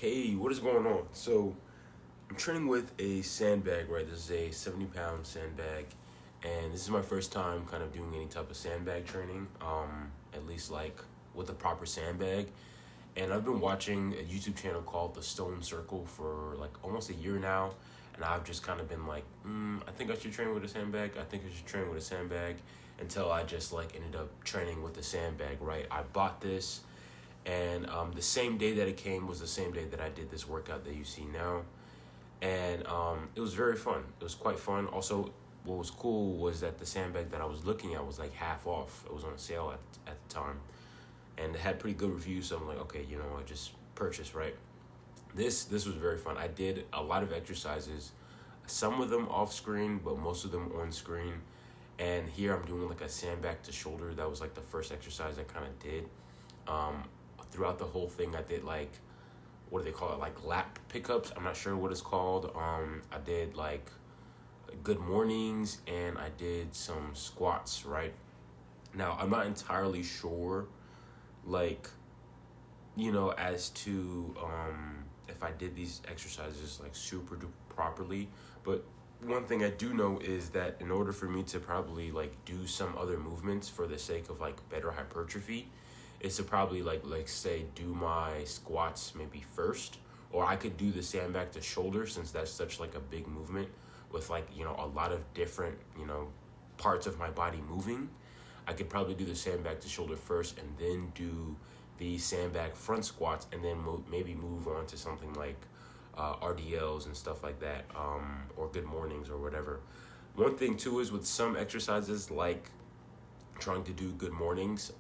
Hey, what is going on? So, I'm training with a sandbag, right? This is a 70-pound sandbag, and this is my first time kind of doing any type of sandbag training, at least like with a proper sandbag. And I've been watching a YouTube channel called The Stone Circle for like almost a year now, and I've just kind of been like, I think I should train with a sandbag. I think I should train with a sandbag until I just like ended up training with the sandbag, right? I bought this and the same day that it came was the same day that I did this workout that you see now. And it was very fun. It was quite fun. Also, what was cool was that the sandbag that I was looking at was like half off. It was on sale at the time. And it had pretty good reviews. So I'm like, okay, I just purchased, right? This was very fun. I did a lot of exercises, some of them off screen, but most of them on screen. And here I'm doing like a sandbag to shoulder. That was like the first exercise I kind of did. Throughout the whole thing, I did like, what do they call it? Like lap pickups. I'm not sure what it's called. I did like good mornings and I did some squats, right? Now, I'm not entirely sure, like, as to if I did these exercises like super duper properly. But one thing I do know is that in order for me to probably like do some other movements for the sake of like better hypertrophy, is to probably like say do my squats maybe first, or I could do the sandbag to shoulder since that's such like a big movement with like a lot of different parts of my body moving. I could probably do the sandbag to shoulder first and then do the sandbag front squats and then maybe move on to something like RDLs and stuff like that, or good mornings or whatever. One thing too is with some exercises like trying to do good mornings,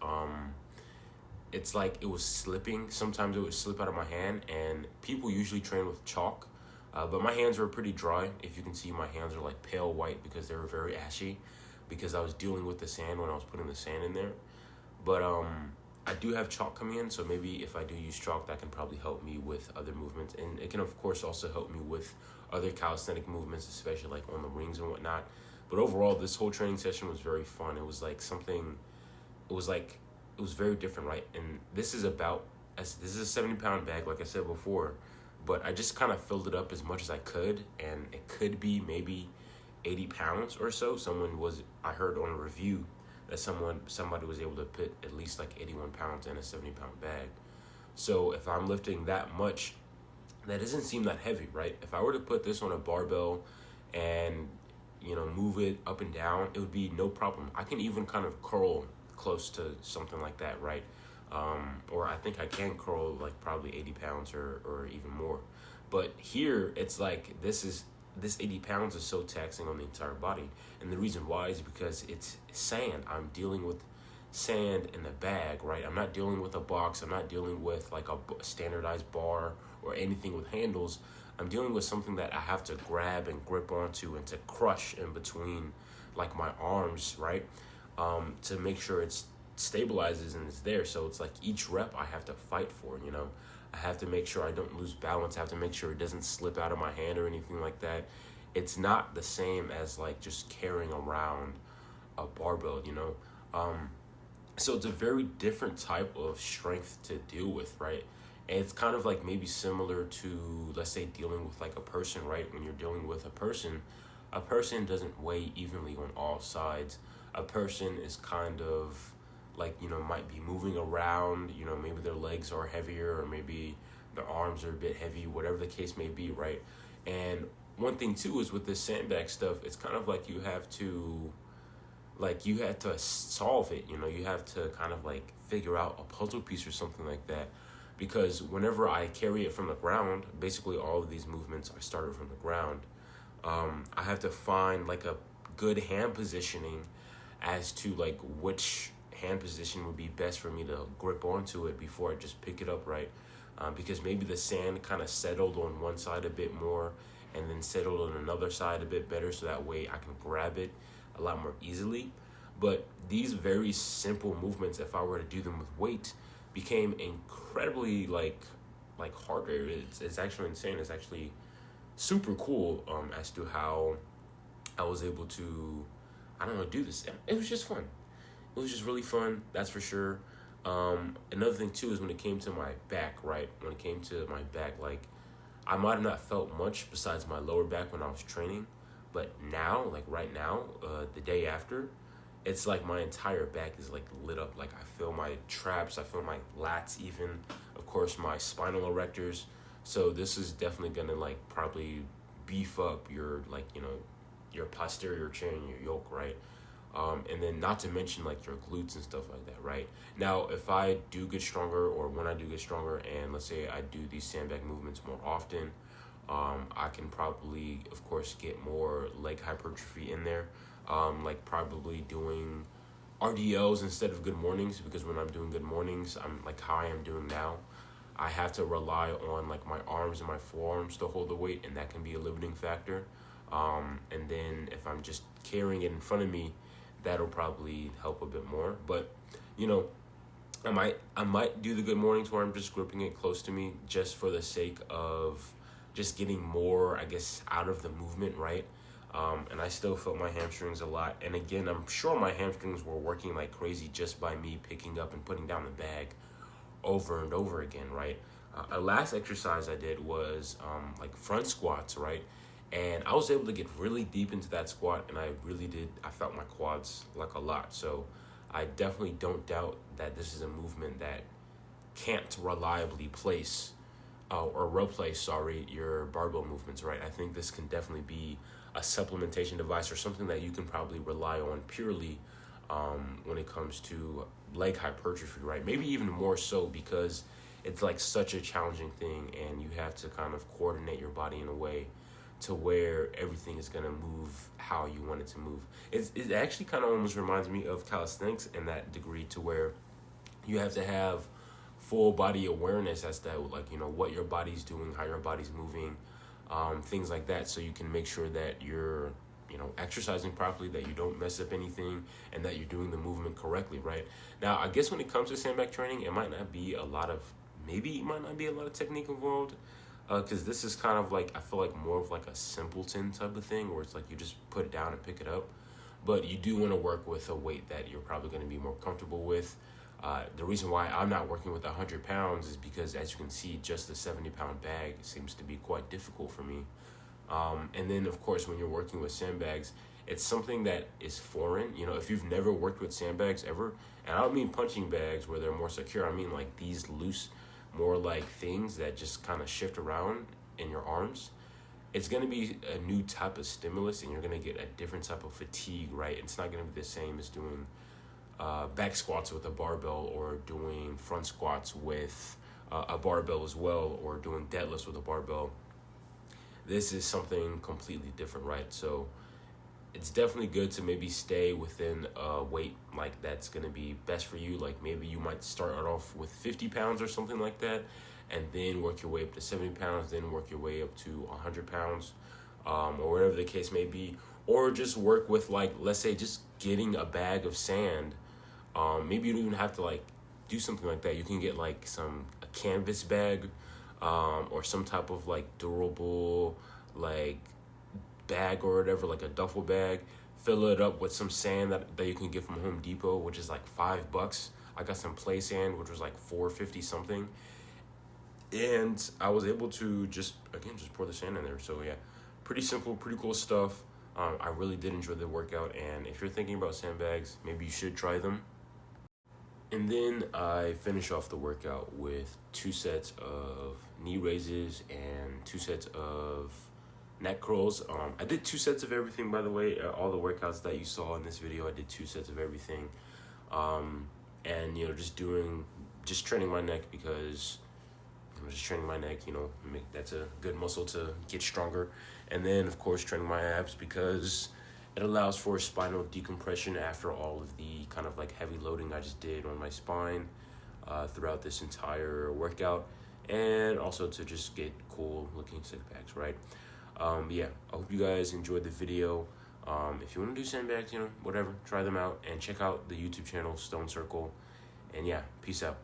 it's like it was slipping. Sometimes it would slip out of my hand, and people usually train with chalk, but my hands were pretty dry. If you can see, my hands are like pale white because they were very ashy because I was dealing with the sand when I was putting the sand in there. But I do have chalk coming in, so maybe if I do use chalk, that can probably help me with other movements, and it can of course also help me with other calisthenic movements, especially like on the rings and whatnot. But overall, this whole training session was very fun. It was like it was very different, right? And this is a 70-pound bag, like I said before, but I just kind of filled it up as much as I could, and it could be maybe 80 pounds or so. I heard on a review that somebody was able to put at least like 81 pounds in a 70-pound bag. So if I'm lifting that much, that doesn't seem that heavy, right? If I were to put this on a barbell and move it up and down, it would be no problem. I can even kind of curl close to something like that, right? Or I think I can curl like probably 80 pounds or even more. But here it's like this 80 pounds is so taxing on the entire body. And the reason why is because it's sand. I'm dealing with sand in the bag, right? I'm not dealing with a box. I'm not dealing with like a standardized bar or anything with handles. I'm dealing with something that I have to grab and grip onto and to crush in between like my arms, right? To make sure it stabilizes and it's there. So it's like each rep I have to fight for, I have to make sure I don't lose balance. I have to make sure it doesn't slip out of my hand or anything like that. It's not the same as like just carrying around a barbell, So it's a very different type of strength to deal with, right? And it's kind of like maybe similar to, let's say, dealing with like a person, right? When you're dealing with a person doesn't weigh evenly on all sides. A person is kind of like, might be moving around, maybe their legs are heavier or maybe their arms are a bit heavy, whatever the case may be, right? And one thing too is with this sandbag stuff, it's kind of like you have to solve it, you have to kind of like figure out a puzzle piece or something like that. Because whenever I carry it from the ground, basically all of these movements are started from the ground. I have to find like a good hand positioning as to like which hand position would be best for me to grip onto it before I just pick it up, right? Because maybe the sand kind of settled on one side a bit more and then settled on another side a bit better, so that way I can grab it a lot more easily. But these very simple movements, if I were to do them with weight, became incredibly like harder. It's actually insane. It's actually super cool as to how I was able to, do this. It was just fun. It was just really fun, that's for sure. Another thing too is when it came to my back, right? When it came to my back, like I might have not felt much besides my lower back when I was training, but now, like right now, the day after, it's like my entire back is like lit up. Like I feel my traps, I feel my lats, even of course my spinal erectors. So this is definitely gonna like probably beef up your like your posterior chain, your yoke, right? And then not to mention like your glutes and stuff like that, right? Now, if I do get stronger, or when I do get stronger, and let's say I do these sandbag movements more often, I can probably, of course, get more leg hypertrophy in there. Like probably doing RDLs instead of good mornings, because when I'm doing good mornings, I'm like how I am doing now. I have to rely on like my arms and my forearms to hold the weight, and that can be a limiting factor. And then if I'm just carrying it in front of me, that'll probably help a bit more. But you know, I might do the good mornings where I'm just gripping it close to me, just for the sake of just getting more, I guess, out of the movement, right? And I still felt my hamstrings a lot. And again, I'm sure my hamstrings were working like crazy just by me picking up and putting down the bag over and over again, right? A last exercise I did was like front squats, right? And I was able to get really deep into that squat, and I felt my quads like a lot. So I definitely don't doubt that this is a movement that can't reliably replace, your barbell movements, right? I think this can definitely be a supplementation device, or something that you can probably rely on purely when it comes to leg hypertrophy, right? Maybe even more so, because it's like such a challenging thing, and you have to kind of coordinate your body in a way to where everything is going to move how you want it to move. It actually kind of almost reminds me of calisthenics in that degree, to where you have to have full body awareness as to like, what your body's doing, how your body's moving, things like that, so you can make sure that you're exercising properly, that you don't mess up anything, and that you're doing the movement correctly, right? Now, I guess when it comes to sandbag training, it might not be a lot of technique involved, because this is kind of like, I feel like more of like a simpleton type of thing, where it's like you just put it down and pick it up. But you do want to work with a weight that you're probably going to be more comfortable with. The reason why I'm not working with 100 pounds is because, as you can see, just the 70-pound bag seems to be quite difficult for me. And then, of course, when you're working with sandbags, it's something that is foreign. If you've never worked with sandbags ever, and I don't mean punching bags where they're more secure, I mean like these loose, more like things that just kind of shift around in your arms, it's going to be a new type of stimulus, and you're going to get a different type of fatigue, right? It's not going to be the same as doing back squats with a barbell, or doing front squats with a barbell as well, or doing deadlifts with a barbell. This is something completely different, right? So it's definitely good to maybe stay within a weight like that's going to be best for you. Like maybe you might start off with 50 pounds or something like that, and then work your way up to 70 pounds, then work your way up to 100 pounds, or whatever the case may be. Or just work with, like, let's say just getting a bag of sand. Maybe you don't even have to like do something like that. You can get like a canvas bag, or some type of like durable like bag or whatever, like a duffel bag. Fill it up with some sand that you can get from Home Depot, which is like $5. I got some play sand, which was like $4.50 something, and I was able to just pour the sand in there. So yeah, pretty simple, pretty cool stuff. I really did enjoy the workout, and if you're thinking about sandbags, maybe you should try them. And then I finish off the workout with 2 sets of knee raises and 2 sets of neck curls. I did 2 sets of everything, by the way. All the workouts that you saw in this video, I did 2 sets of everything. And just training my neck, because I'm just training my neck, that's a good muscle to get stronger. And then, of course, training my abs, because it allows for spinal decompression after all of the kind of like heavy loading I just did on my spine throughout this entire workout, and also to just get cool looking six packs, right? Yeah, I hope you guys enjoyed the video. If you want to do sandbags, whatever, try them out, and check out the YouTube channel Stone Circle. And yeah, peace out.